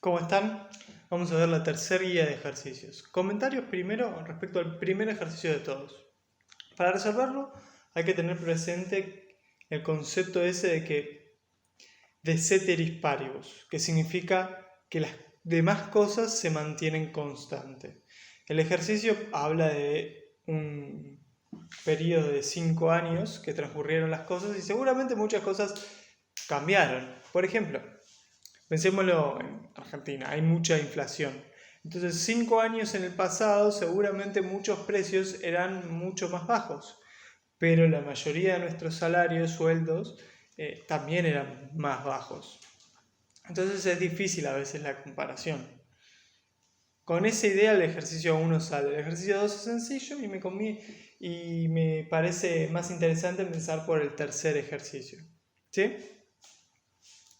¿Cómo están? Vamos a ver la tercera guía de ejercicios. Comentarios primero respecto al primer ejercicio de todos. Para resolverlo hay que tener presente el concepto ese de ceteris paribus, que significa que las demás cosas se mantienen constantes. El ejercicio habla de un periodo de 5 años que transcurrieron las cosas y seguramente muchas cosas cambiaron. Por ejemplo, pensémoslo en Argentina, hay mucha inflación. Entonces, 5 años en el pasado seguramente muchos precios eran mucho más bajos, pero la mayoría de nuestros salarios, sueldos, también eran más bajos. Entonces es difícil a veces la comparación. Con esa idea el ejercicio 1 sale. El ejercicio 2 es sencillo y me parece más interesante empezar por el tercer ejercicio. ¿Sí?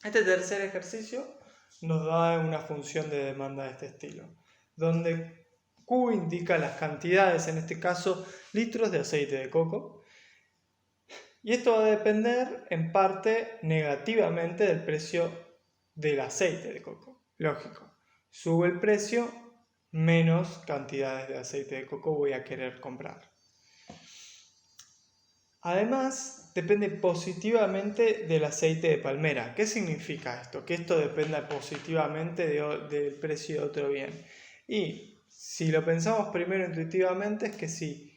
Este tercer ejercicio nos da una función de demanda de este estilo, donde Q indica las cantidades, en este caso litros de aceite de coco, y esto va a depender en parte negativamente del precio del aceite de coco. Lógico, sube el precio, menos cantidades de aceite de coco voy a querer comprar. Además, depende positivamente del aceite de palmera. ¿Qué significa esto? Que esto dependa positivamente del precio de otro bien. Y si lo pensamos primero intuitivamente, es que si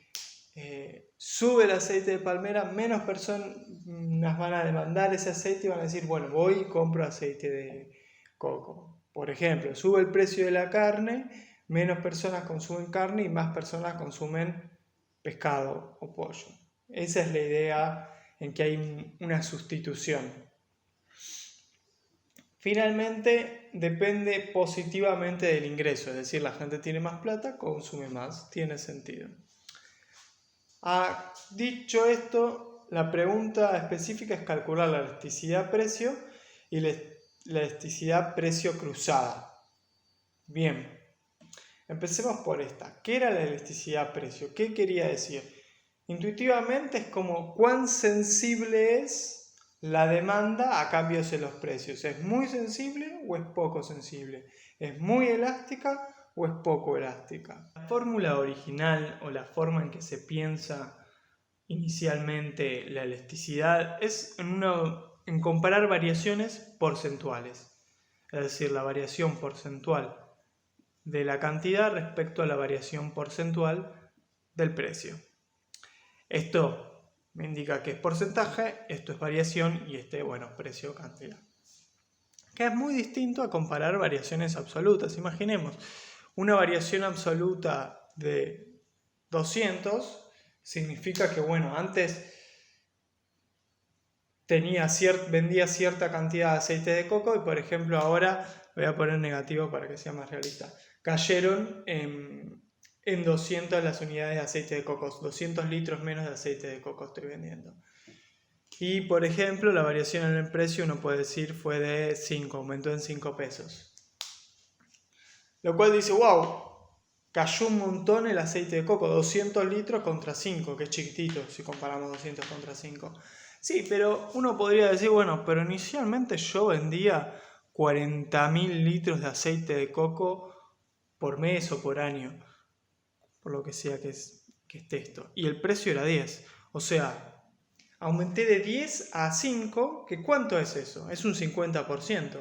sube el aceite de palmera, menos personas van a demandar ese aceite y van a decir, bueno, voy y compro aceite de coco. Por ejemplo, sube el precio de la carne, menos personas consumen carne y más personas consumen pescado o pollo. Esa es la idea en que hay una sustitución. Finalmente, depende positivamente del ingreso, es decir, la gente tiene más plata, consume más, tiene sentido. Dicho esto, la pregunta específica es calcular la elasticidad-precio y la elasticidad-precio cruzada. Bien, empecemos por esta. ¿Qué era la elasticidad-precio? ¿Qué quería decir? Intuitivamente es como cuán sensible es la demanda a cambios en los precios. ¿Es muy sensible o es poco sensible? ¿Es muy elástica o es poco elástica? La fórmula original o la forma en que se piensa inicialmente la elasticidad es en comparar variaciones porcentuales. Es decir, la variación porcentual de la cantidad respecto a la variación porcentual del precio. Esto me indica que es porcentaje, esto es variación y precio o cantidad. Que es muy distinto a comparar variaciones absolutas. Imaginemos, una variación absoluta de 200 significa que, antes vendía cierta cantidad de aceite de coco y, por ejemplo, ahora, voy a poner negativo para que sea más realista, cayeron en 200 las unidades de aceite de coco, 200 litros menos de aceite de coco estoy vendiendo. Y por ejemplo, la variación en el precio, uno puede decir, fue de 5, aumentó en 5 pesos. Lo cual dice, wow, cayó un montón el aceite de coco, 200 litros contra 5, que es chiquitito si comparamos 200 contra 5. Sí, pero uno podría decir, pero inicialmente yo vendía 40.000 litros de aceite de coco por mes o por año, por lo que sea que esté esto. Y el precio era 10. O sea, aumenté de 10 a 5, que ¿cuánto es eso? Es un 50%.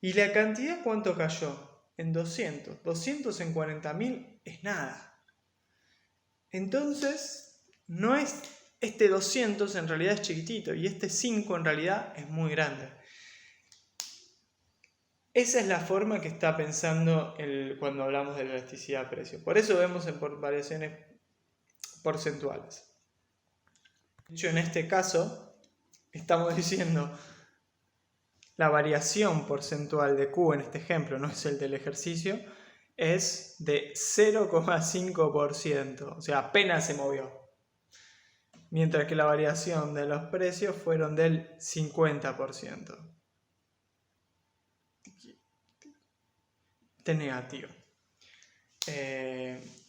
¿Y la cantidad cuánto cayó? En 200. 200 en 40.000 es nada. Entonces, no es este 200 en realidad es chiquitito y este 5 en realidad es muy grande. Esa es la forma que está pensando cuando hablamos de la elasticidad-precio. Por eso vemos en variaciones porcentuales. De hecho, en este caso, estamos diciendo la variación porcentual de Q en este ejemplo, no es el del ejercicio, es de 0,5%, o sea, apenas se movió. Mientras que la variación de los precios fueron del 50%. Este es negativo.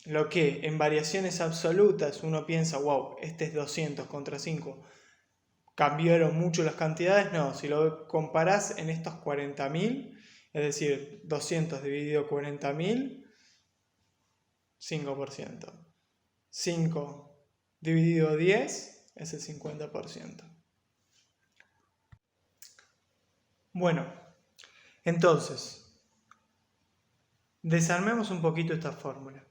Lo que en variaciones absolutas uno piensa, wow, este es 200 contra 5, cambiaron mucho las cantidades. No, si lo comparás en estos 40.000, Es decir, 200 dividido 40.000, 5%. 5 dividido 10 es el 50%. Bueno, entonces, desarmemos un poquito esta fórmula.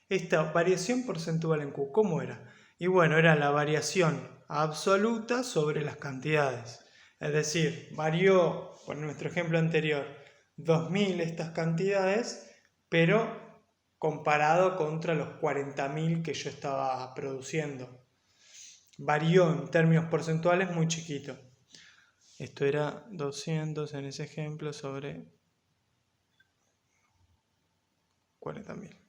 Esta variación porcentual en Q, ¿cómo era? Y bueno, era la variación absoluta sobre las cantidades. Es decir, varió, por nuestro ejemplo anterior, 2.000 estas cantidades, pero comparado contra los 40.000 que yo estaba produciendo. Varió en términos porcentuales muy chiquito. Esto era 200 en ese ejemplo sobre 40.000.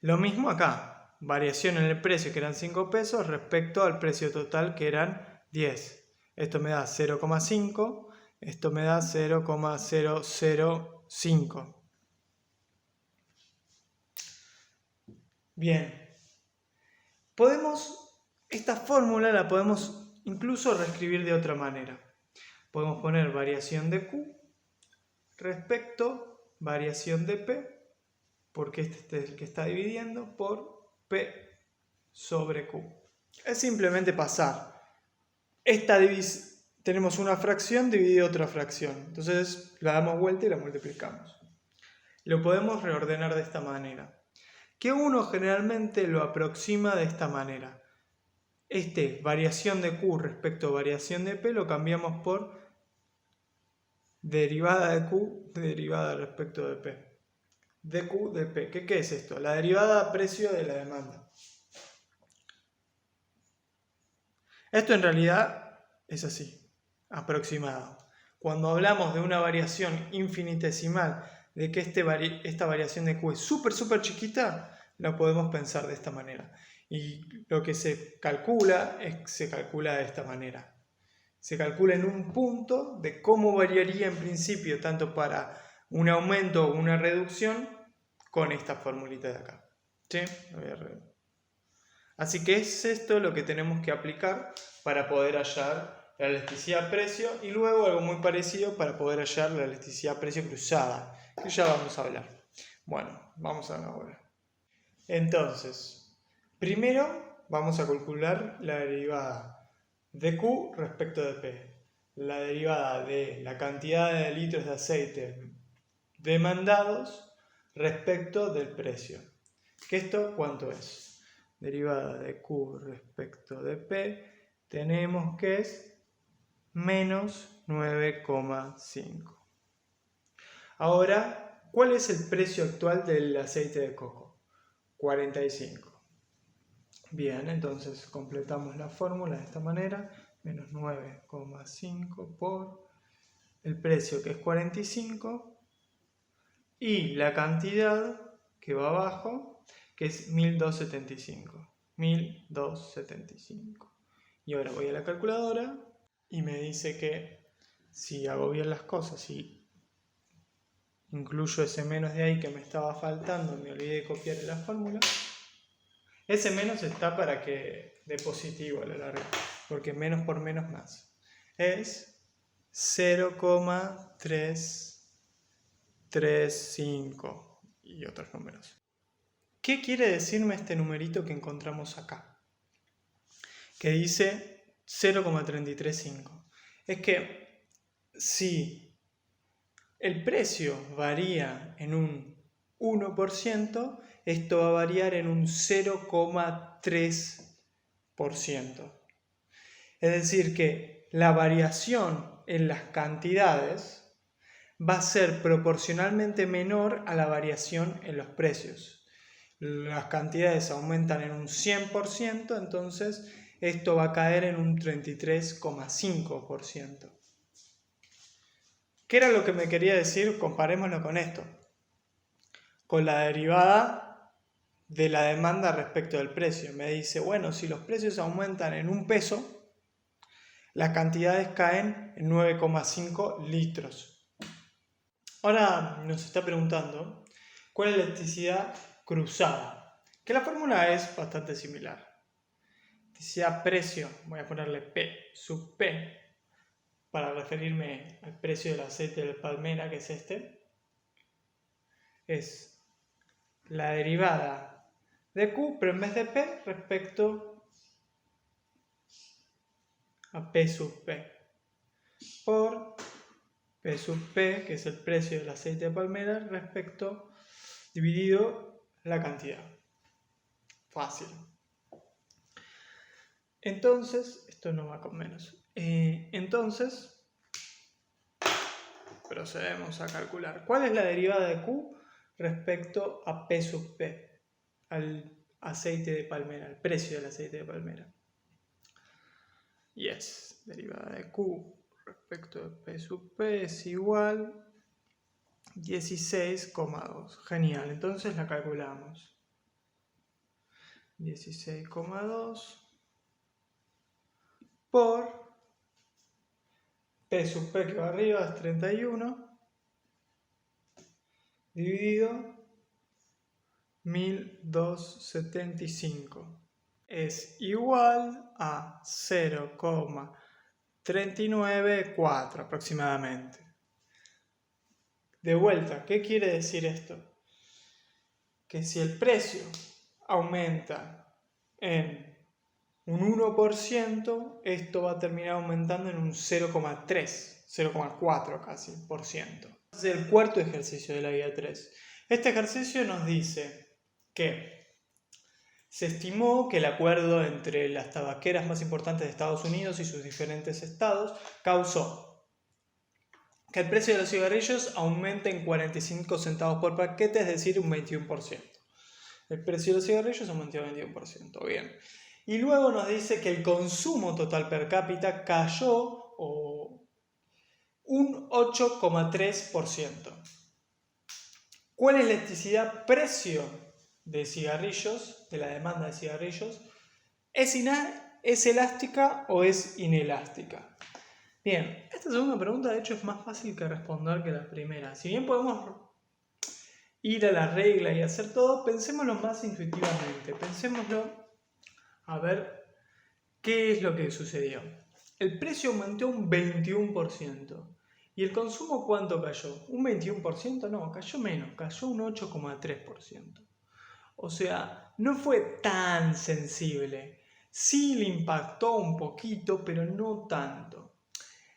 Lo mismo acá, variación en el precio que eran 5 pesos respecto al precio total que eran 10. Esto me da 0,5, esto me da 0,005. Bien, esta fórmula la podemos incluso reescribir de otra manera. Podemos poner variación de Q respecto variación de P, porque este es el que está dividiendo, por P sobre Q. Es simplemente pasar. Tenemos una fracción dividida otra fracción. Entonces la damos vuelta y la multiplicamos. Lo podemos reordenar de esta manera. Que uno generalmente lo aproxima de esta manera. Variación de Q respecto a variación de P lo cambiamos por derivada de Q derivada respecto de P. De Q de P. ¿Qué es esto? La derivada a precio de la demanda. Esto en realidad es así, aproximado. Cuando hablamos de una variación infinitesimal, de que esta variación de Q es súper chiquita, la podemos pensar de esta manera. Y lo que se calcula de esta manera. Se calcula en un punto de cómo variaría en principio tanto para un aumento o una reducción con esta formulita de acá. ¿Sí? Así que es esto lo que tenemos que aplicar para poder hallar la elasticidad precio y luego algo muy parecido para poder hallar la elasticidad precio cruzada, que ya vamos a hablar. Bueno, vamos a ver. Entonces, primero vamos a calcular la derivada de Q respecto de P. La derivada de la cantidad de litros de aceite demandados respecto del precio. ¿Que esto cuánto es? Derivada de Q respecto de P, tenemos que es menos 9,5. Ahora, ¿cuál es el precio actual del aceite de coco? 45. Bien, entonces completamos la fórmula de esta manera, menos 9,5 por el precio que es 45 y la cantidad que va abajo, que es 1275. 1275. Y ahora voy a la calculadora y me dice que si hago bien las cosas y incluyo ese menos de ahí que me estaba faltando, me olvidé de copiar la fórmula, ese menos está para que dé positivo a la larga, porque menos por menos más. Es 0,335 y otros números. ¿Qué quiere decirme este numerito que encontramos acá? Que dice 0,335. Es que si el precio varía en un 1%, esto va a variar en un 0,3%. Es decir, que la variación en las cantidades va a ser proporcionalmente menor a la variación en los precios. Las cantidades aumentan en un 100%, entonces esto va a caer en un 33,5%. ¿Qué era lo que me quería decir? Comparémoslo con esto. Con la derivada de la demanda respecto del precio. Me dice, bueno, si los precios aumentan en 1 peso, las cantidades caen en 9,5 litros. Ahora nos está preguntando, ¿cuál es la elasticidad cruzada? Que la fórmula es bastante similar. Elasticidad precio, voy a ponerle P sub P, para referirme al precio del aceite de palmera, que es este, es la derivada de Q, pero en vez de P, respecto a P sub P, por P sub P, que es el precio del aceite de palmera, respecto, dividido la cantidad. Fácil. Entonces, esto no va con menos. Entonces, procedemos a calcular. ¿Cuál es la derivada de Q respecto a P sub P? Al aceite de palmera, al precio del aceite de palmera. Yes, derivada de Q respecto de P sub P es igual 16,2. Genial, entonces la calculamos. 16,2 por P sub P, que va arriba, es 31, dividido 1275. Es igual a 0,394 aproximadamente. De vuelta, ¿qué quiere decir esto? Que si el precio aumenta en un 1%, esto va a terminar aumentando en un 0,3, 0,4 casi por ciento. Es el cuarto ejercicio de la guía 3. Este ejercicio nos dice que se estimó que el acuerdo entre las tabaqueras más importantes de Estados Unidos y sus diferentes estados causó que el precio de los cigarrillos aumente en 45 centavos por paquete, es decir, un 21%. El precio de los cigarrillos aumentó en 21%. Bien. Y luego nos dice que el consumo total per cápita cayó un 8,3%. ¿Cuál es la elasticidad precio de cigarrillos, de la demanda de cigarrillos? ¿Es elástica o es inelástica? Bien, esta segunda pregunta de hecho es más fácil que responder que la primera. Si bien podemos ir a la regla y hacer todo, pensémoslo más intuitivamente. Pensémoslo a ver qué es lo que sucedió. El precio aumentó un 21%. ¿Y el consumo cuánto cayó? ¿Un 21%? No, cayó menos, cayó un 8,3%. O sea, no fue tan sensible. Sí le impactó un poquito, pero no tanto.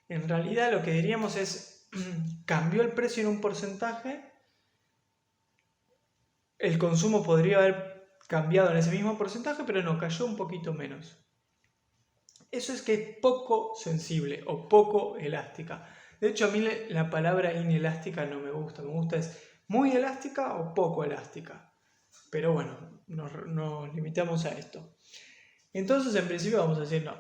En realidad lo que diríamos es, cambió el precio en un porcentaje, el consumo podría haber cambiado en ese mismo porcentaje, pero no, cayó un poquito menos. Eso es que es poco sensible o poco elástica. De hecho, a mí la palabra inelástica no me gusta es muy elástica o poco elástica. Pero bueno, nos limitamos a esto. Entonces, en principio vamos a decir no.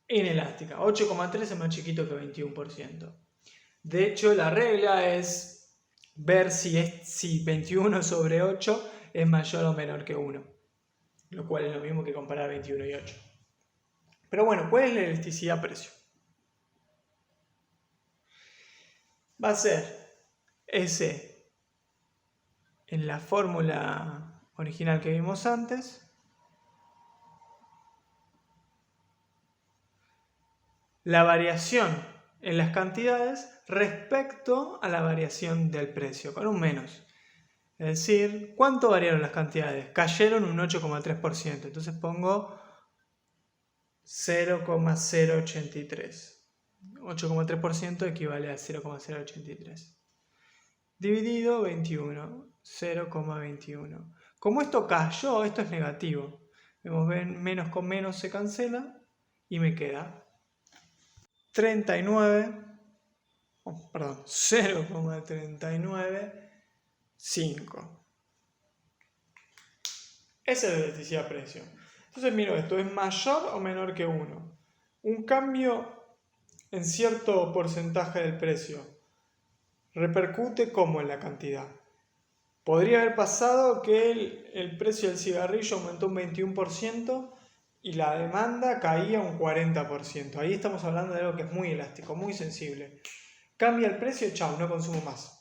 Inelástica. 8,3 es más chiquito que 21%. De hecho, la regla es ver si 21 sobre 8 es mayor o menor que 1. Lo cual es lo mismo que comparar 21 y 8. Pero bueno, ¿cuál es la elasticidad precio? Va a ser S en la fórmula original que vimos antes, la variación en las cantidades respecto a la variación del precio, con un menos. Es decir, ¿cuánto variaron las cantidades? Cayeron un 8,3%, entonces pongo 0,083. 8,3% equivale a 0,083. Dividido 21, 0,21. Como esto cayó, esto es negativo. Vemos, ven, menos con menos se cancela y me queda 0,395. Esa es la elasticidad precio. Entonces miro esto, ¿es mayor o menor que 1? Un cambio en cierto porcentaje del precio repercute como en la cantidad. Podría haber pasado que el precio del cigarrillo aumentó un 21% y la demanda caía un 40%. Ahí estamos hablando de algo que es muy elástico, muy sensible. Cambia el precio, chao, no consumo más.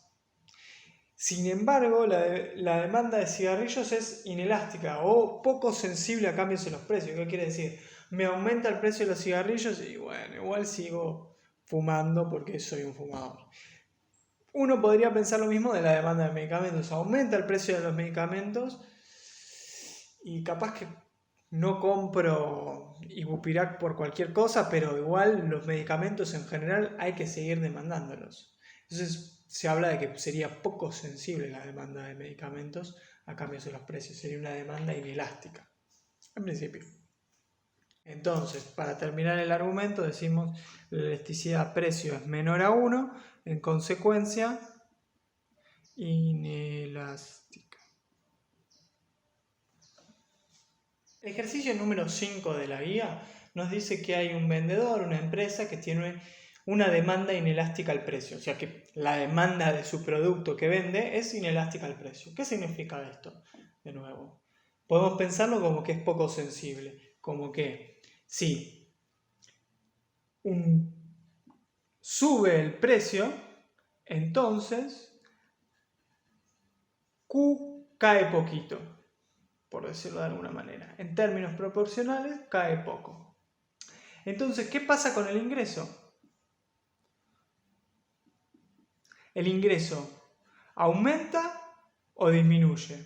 Sin embargo, la demanda de cigarrillos es inelástica o poco sensible a cambios en los precios. ¿Qué quiere decir? me aumenta el precio de los cigarrillos y bueno, igual sigo fumando porque soy un fumador. Uno podría pensar lo mismo de la demanda de medicamentos. Aumenta el precio de los medicamentos y capaz que no compro Ibupirac por cualquier cosa, pero igual los medicamentos en general hay que seguir demandándolos. Entonces se habla de que sería poco sensible la demanda de medicamentos a cambio de los precios. Sería una demanda inelástica, en principio. Entonces, para terminar el argumento, decimos la elasticidad precio es menor a 1, en consecuencia, inelástica. El ejercicio número 5 de la guía nos dice que hay un vendedor, una empresa que tiene una demanda inelástica al precio. O sea que la demanda de su producto que vende es inelástica al precio. ¿Qué significa esto? De nuevo, podemos pensarlo como que es poco sensible. Como que si sube el precio, entonces Q cae poquito, por decirlo de alguna manera. En términos proporcionales, cae poco. Entonces, ¿qué pasa con el ingreso? ¿El ingreso aumenta o disminuye?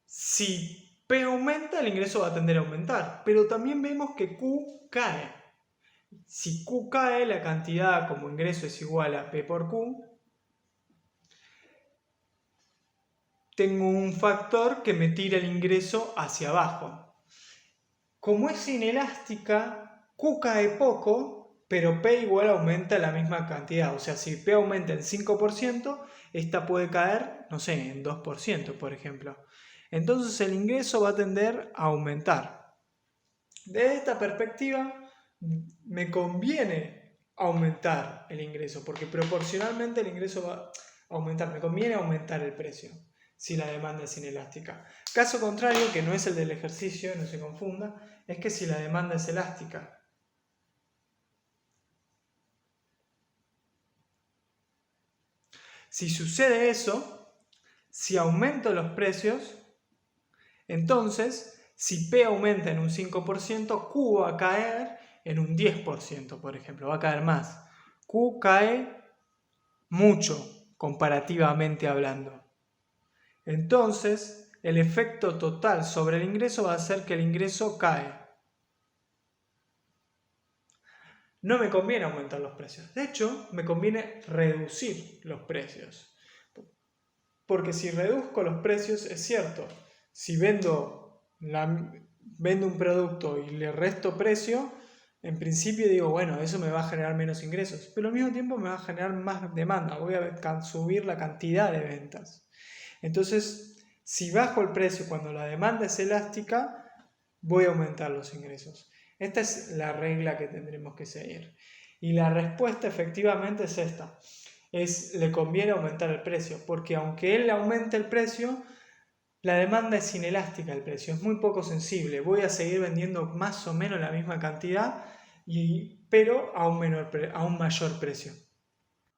Si P aumenta, el ingreso va a tender a aumentar, pero también vemos que Q cae. Si Q cae, la cantidad como ingreso es igual a P por Q, tengo un factor que me tira el ingreso hacia abajo. Como es inelástica, Q cae poco, pero P igual aumenta la misma cantidad. O sea, si P aumenta en 5%, esta puede caer, no sé, en 2%, por ejemplo. Entonces el ingreso va a tender a aumentar. Desde esta perspectiva, me conviene aumentar el ingreso, porque proporcionalmente el ingreso va a aumentar. Me conviene aumentar el precio si la demanda es inelástica. Caso contrario, que no es el del ejercicio, no se confunda, es que si la demanda es elástica. Si sucede eso, si aumento los precios, entonces, si P aumenta en un 5%, Q va a caer en un 10%, por ejemplo, va a caer más. Q cae mucho, comparativamente hablando. Entonces, el efecto total sobre el ingreso va a ser que el ingreso cae. No me conviene aumentar los precios. De hecho, me conviene reducir los precios. Porque si reduzco los precios, es cierto, si vendo un producto y le resto precio, en principio digo, bueno, eso me va a generar menos ingresos, pero al mismo tiempo me va a generar más demanda, voy a subir la cantidad de ventas. Entonces, si bajo el precio cuando la demanda es elástica, voy a aumentar los ingresos. Esta es la regla que tendremos que seguir. Y la respuesta efectivamente es esta. Le conviene aumentar el precio, porque aunque él aumente el precio, la demanda es inelástica al precio, es muy poco sensible. Voy a seguir vendiendo más o menos la misma cantidad, pero a un mayor precio.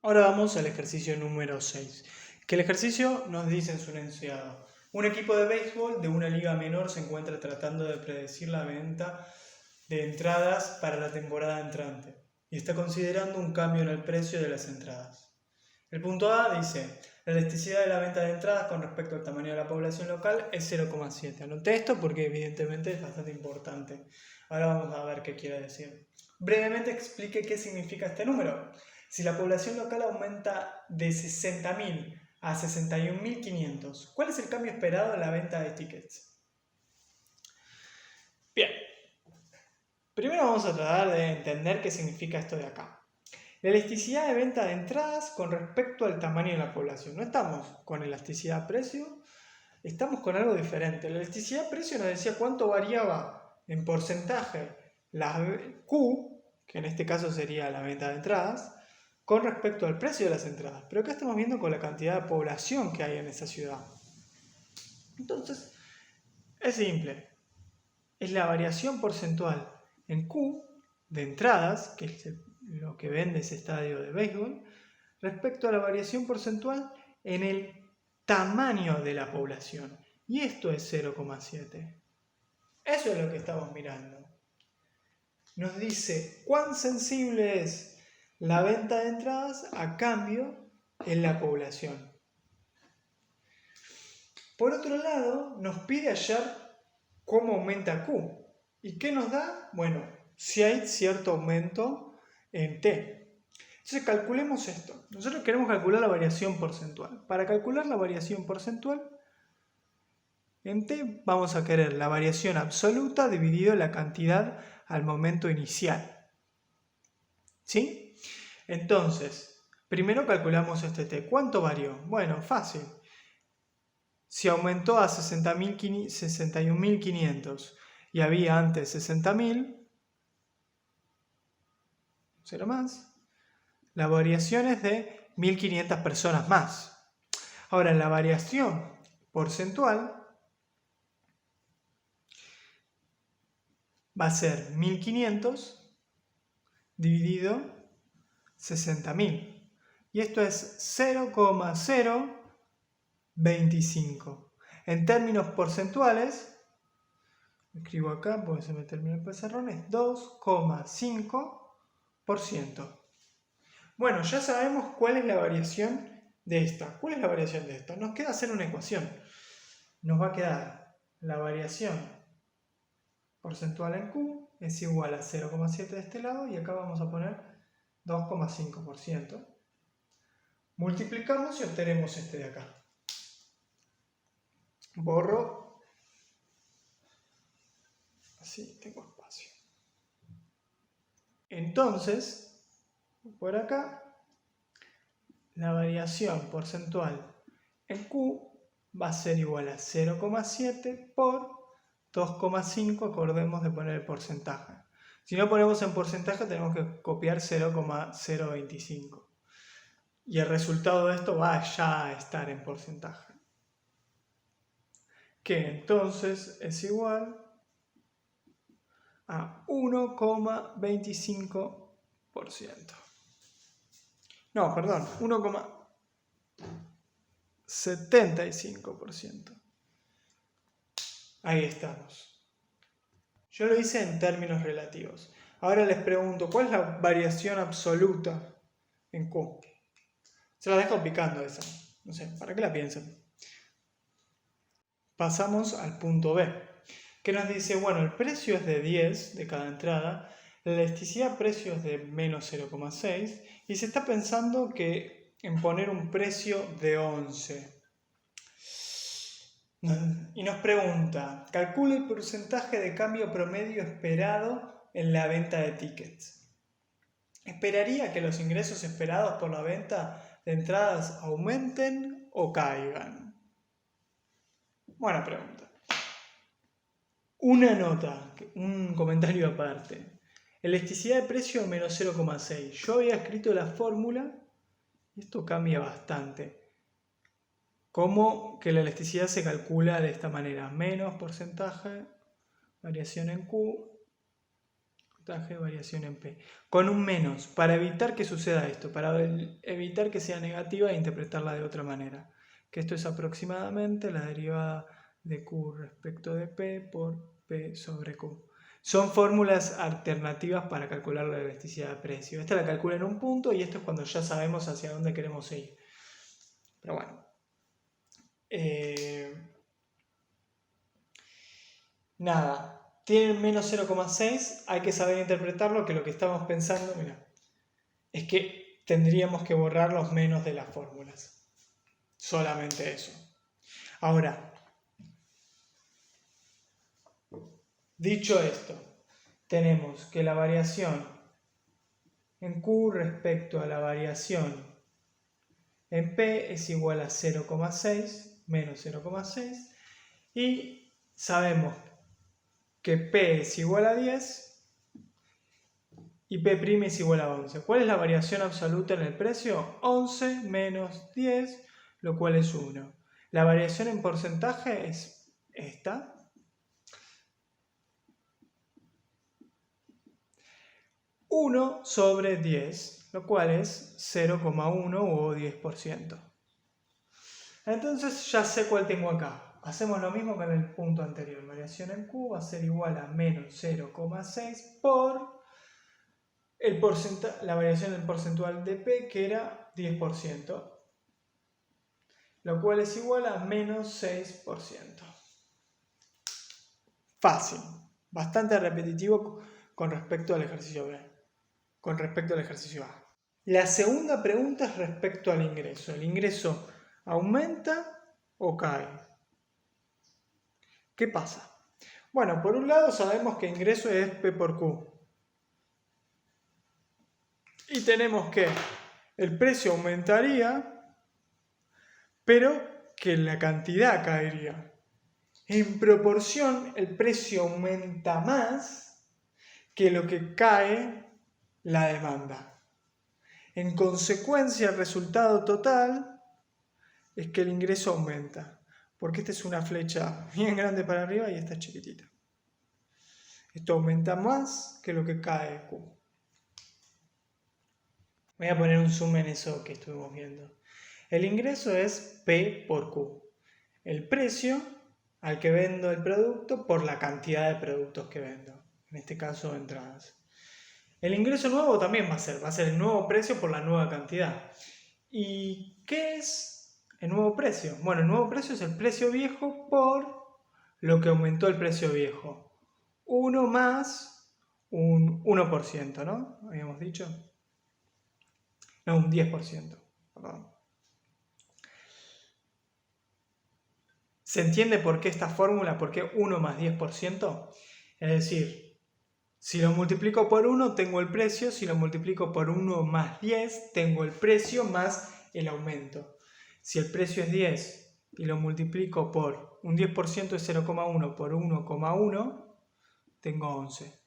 Ahora vamos al ejercicio número 6, que el ejercicio nos dice en su enunciado: un equipo de béisbol de una liga menor se encuentra tratando de predecir la venta de entradas para la temporada entrante y está considerando un cambio en el precio de las entradas. El punto A dice: la elasticidad de la venta de entradas con respecto al tamaño de la población local es 0,7. Anoté esto porque evidentemente es bastante importante. Ahora vamos a ver qué quiere decir. Brevemente explique qué significa este número. Si la población local aumenta de 60.000 a 61.500, ¿cuál es el cambio esperado en la venta de tickets? Bien. Primero vamos a tratar de entender qué significa esto de acá. La elasticidad de venta de entradas con respecto al tamaño de la población. No estamos con elasticidad precio, estamos con algo diferente. La elasticidad precio nos decía cuánto variaba en porcentaje la Q, que en este caso sería la venta de entradas, con respecto al precio de las entradas. Pero acá estamos viendo con la cantidad de población que hay en esa ciudad. Entonces, es simple. Es la variación porcentual en Q de entradas, que es lo que vende ese estadio de béisbol, respecto a la variación porcentual en el tamaño de la población. Y esto es 0,7. Eso es lo que estamos mirando. Nos dice cuán sensible es la venta de entradas a cambio en la población. Por otro lado, nos pide hallar cómo aumenta Q. ¿Y qué nos da? Bueno, si hay cierto aumento en T. Entonces calculemos esto. Nosotros queremos calcular la variación porcentual. Para calcular la variación porcentual, en T vamos a querer la variación absoluta dividido la cantidad al momento inicial. ¿Sí? Entonces, primero calculamos este T. ¿Cuánto varió? Bueno, fácil. Si aumentó a 61.500 y había antes 60.000, cero más, la variación es de 1.500 personas más. Ahora, la variación porcentual va a ser 1.500 dividido 60.000. Y esto es 0,025. En términos porcentuales, escribo acá porque se me terminó el pizarrón, es 2,5%. Bueno, ya sabemos cuál es la variación de esta. ¿Cuál es la variación de esta? Nos queda hacer una ecuación. Nos va a quedar la variación porcentual en Q es igual a 0,7 de este lado y acá vamos a poner 2,5%. Multiplicamos y obtenemos este de acá. Borro. Así tengo espacio. Entonces, por acá, la variación porcentual en Q va a ser igual a 0,7 por 2,5, acordemos de poner el porcentaje. Si no ponemos en porcentaje tenemos que copiar 0,025. Y el resultado de esto va ya a estar en porcentaje. Que entonces es igual a 1,25%. No, perdón, 1,75%. Ahí estamos. Yo lo hice en términos relativos. Ahora les pregunto, ¿cuál es la variación absoluta en Q? Se la dejo picando esa. No sé, ¿para qué la piensan? Pasamos al punto B, que nos dice, bueno, el precio es de 10 de cada entrada, la elasticidad precio es de menos 0,6 y se está pensando que en poner un precio de 11. Y nos pregunta, calcula el porcentaje de cambio promedio esperado en la venta de tickets. ¿Esperaría que los ingresos esperados por la venta de entradas aumenten o caigan? Buena pregunta. Una nota, un comentario aparte. Elasticidad de precio menos 0,6. Yo había escrito la fórmula y esto cambia bastante. Como que la elasticidad se calcula de esta manera. Menos porcentaje, variación en Q, porcentaje, variación en P. Con un menos, para evitar que suceda esto, para evitar que sea negativa e interpretarla de otra manera. Que esto es aproximadamente la derivada de Q respecto de P por P sobre Q. Son fórmulas alternativas para calcular la elasticidad de precio. Esta la calcula en un punto y esto es cuando ya sabemos hacia dónde queremos ir. Pero bueno. Nada. Tienen menos 0,6. Hay que saber interpretarlo, que lo que estamos pensando, mira, es que tendríamos que borrar los menos de las fórmulas. Solamente eso. Ahora, dicho esto, tenemos que la variación en Q respecto a la variación en P es igual a 0,6 menos 0,6 y sabemos que P es igual a 10 y P' es igual a 11. ¿Cuál es la variación absoluta en el precio? 11 menos 10, lo cual es 1. La variación en porcentaje es esta. 1 sobre 10, lo cual es 0,1 o 10%. Entonces ya sé cuál tengo acá. hacemos lo mismo que en el punto anterior. Variación en Q va a ser igual a menos 0,6 por la variación del porcentual de P, que era 10%. Lo cual es igual a menos 6%. Fácil. Bastante repetitivo con respecto al ejercicio B. Con respecto al ejercicio A. La segunda pregunta es respecto al ingreso. ¿El ingreso aumenta o cae? ¿Qué pasa? Bueno, por un lado sabemos que ingreso es P por Q. Y tenemos que el precio aumentaría, pero que la cantidad caería. En proporción, el precio aumenta más que lo que cae la demanda. En consecuencia, el resultado total es que el ingreso aumenta, porque esta es una flecha bien grande para arriba y esta chiquitita. Esto aumenta más que lo que cae Q. Voy a poner un zoom en eso que estuvimos viendo. El ingreso es P por Q. El precio al que vendo el producto por la cantidad de productos que vendo. En este caso, entradas. El ingreso nuevo también va a ser el nuevo precio por la nueva cantidad. ¿Y qué es el nuevo precio? Bueno, el nuevo precio es el precio viejo por lo que aumentó el precio viejo. 1 más un 1%, ¿no? Habíamos dicho. No, un 10%. Perdón. ¿Se entiende por qué esta fórmula? ¿Por qué 1 más 10%? Es decir, si lo multiplico por 1 tengo el precio, si lo multiplico por 1 más 10 tengo el precio más el aumento. Si el precio es 10 y lo multiplico por un 10% es 0,1 por 1,1, tengo 11.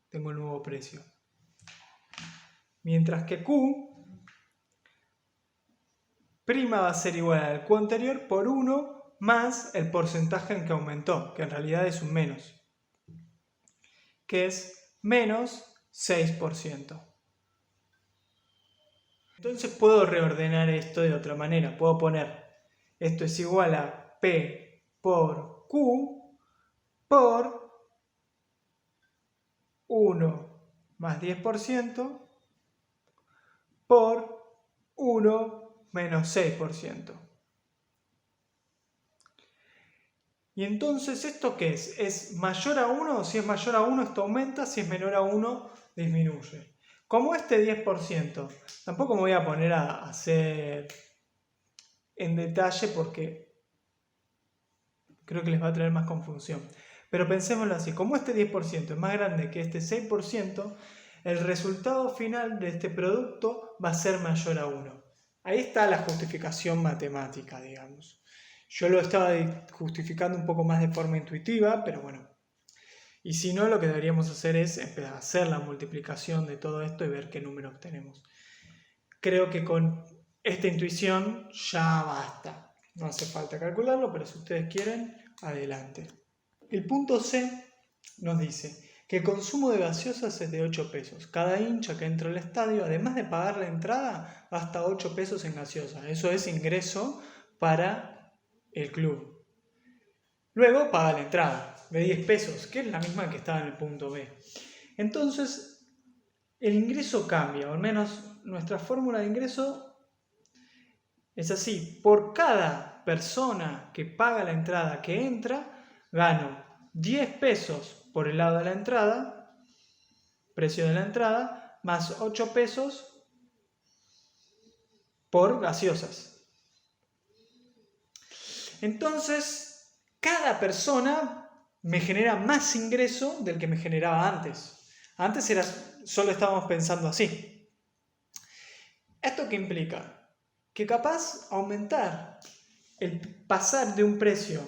Tengo el nuevo precio. Mientras que Q prima va a ser igual al Q anterior por 1 más el porcentaje en que aumentó, que en realidad es un menos, que es menos 6%. Entonces puedo reordenar esto de otra manera. Puedo poner esto es igual a P por Q por 1 más 10% por 1 menos 6%. Y entonces, ¿esto qué es? ¿Es mayor a 1? Si es mayor a 1, esto aumenta. Si es menor a 1, disminuye. Como este 10%, tampoco me voy a poner a hacer en detalle porque creo que les va a traer más confusión. Pero pensémoslo así, como este 10% es más grande que este 6%, el resultado final de este producto va a ser mayor a 1. Ahí está la justificación matemática, digamos. Yo lo estaba justificando un poco más de forma intuitiva, pero bueno. Y si no, lo que deberíamos hacer es empezar a hacer la multiplicación de todo esto y ver qué número obtenemos. Creo que con esta intuición ya basta. No hace falta calcularlo, pero si ustedes quieren, adelante. El punto C nos dice que el consumo de gaseosas es de 8 pesos. Cada hincha que entra al estadio, además de pagar la entrada, gasta 8 pesos en gaseosas. Eso es ingreso para el club. Luego paga la entrada de 10 pesos, que es la misma que estaba en el punto B. Entonces, el ingreso cambia, o al menos nuestra fórmula de ingreso es así. Por cada persona que paga la entrada que entra, gano 10 pesos por el lado de la entrada, precio de la entrada, más 8 pesos por gaseosas. Entonces, cada persona me genera más ingreso del que me generaba antes. Antes solo estábamos pensando así. ¿Esto qué implica? Que capaz aumentar, el pasar de un precio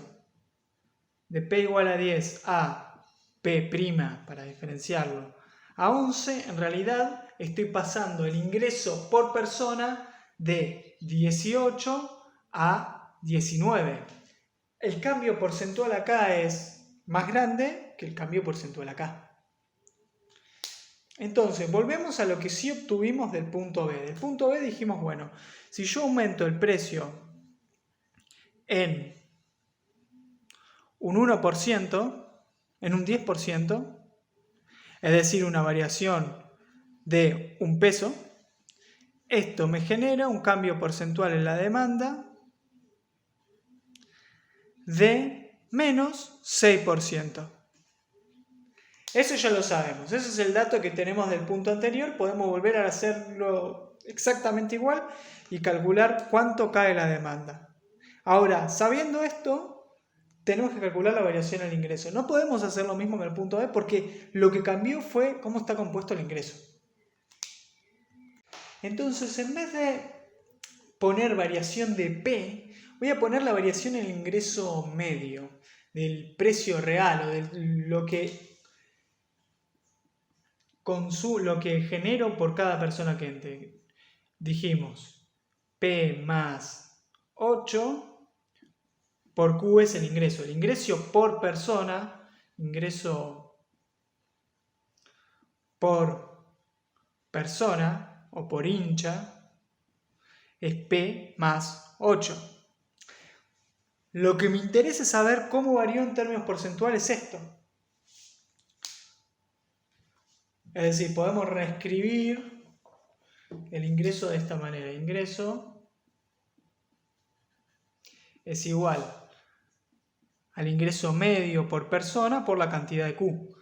de P igual a 10 a P', para diferenciarlo, a 11, en realidad estoy pasando el ingreso por persona de 18 a 19. El cambio porcentual acá es más grande que el cambio porcentual acá. Entonces, volvemos a lo que sí obtuvimos del punto B. Del punto B dijimos, bueno, si yo aumento el precio en un 1% en un 10%, es decir, una variación de un peso, esto me genera un cambio porcentual en la demanda de menos 6%. Eso ya lo sabemos, ese es el dato que tenemos del punto anterior, podemos volver a hacerlo exactamente igual y calcular cuánto cae la demanda. Ahora, sabiendo esto, tenemos que calcular la variación al ingreso. No podemos hacer lo mismo en el punto B porque lo que cambió fue cómo está compuesto el ingreso. Entonces, en vez de poner variación de P, voy a poner la variación en el ingreso medio, del precio real o de lo que genero por cada persona que entre. Dijimos, P más 8 por Q es el ingreso. El ingreso por persona, ingreso por persona o por hincha, es P más 8. Lo que me interesa es saber cómo varió en términos porcentuales esto. Es decir, podemos reescribir el ingreso de esta manera. Ingreso es igual al ingreso medio por persona por la cantidad de Q.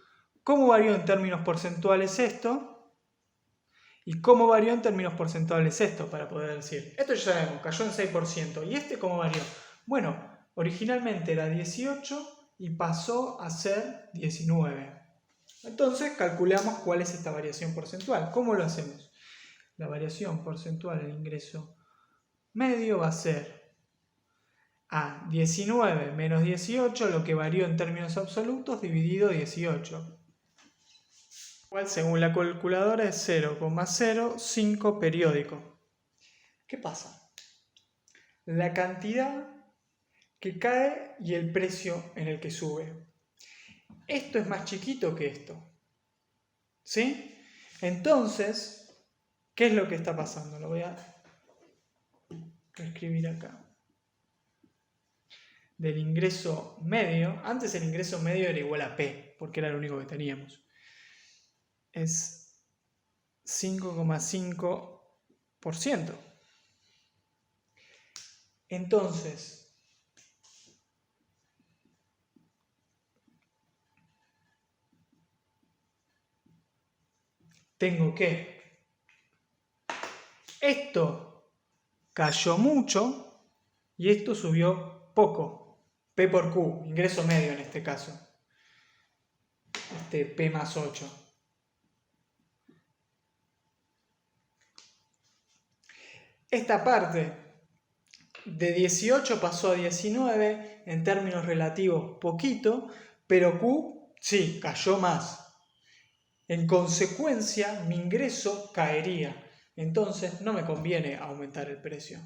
¿Cómo varió en términos porcentuales esto? ¿Y cómo varió en términos porcentuales esto? Para poder decir, esto ya sabemos, cayó en 6%. ¿Y este cómo varió? Bueno, originalmente era 18 y pasó a ser 19. Entonces calculamos cuál es esta variación porcentual. ¿Cómo lo hacemos? La variación porcentual del ingreso medio va a ser a 19 menos 18, lo que varió en términos absolutos, dividido 18. Igual, según la calculadora, es 0,05 periódico. ¿Qué pasa? La cantidad que cae y el precio en el que sube. Esto es más chiquito que esto. ¿Sí? Entonces, ¿qué es lo que está pasando? Lo voy a reescribir acá. Del ingreso medio, antes el ingreso medio era igual a P, porque era lo único que teníamos. Es 5,5%. Entonces, tengo que esto cayó mucho y esto subió poco. P por Q, ingreso medio en este caso. P más 8. Esta parte de 18 pasó a 19, en términos relativos poquito, pero Q sí, cayó más. En consecuencia, mi ingreso caería. Entonces no me conviene aumentar el precio.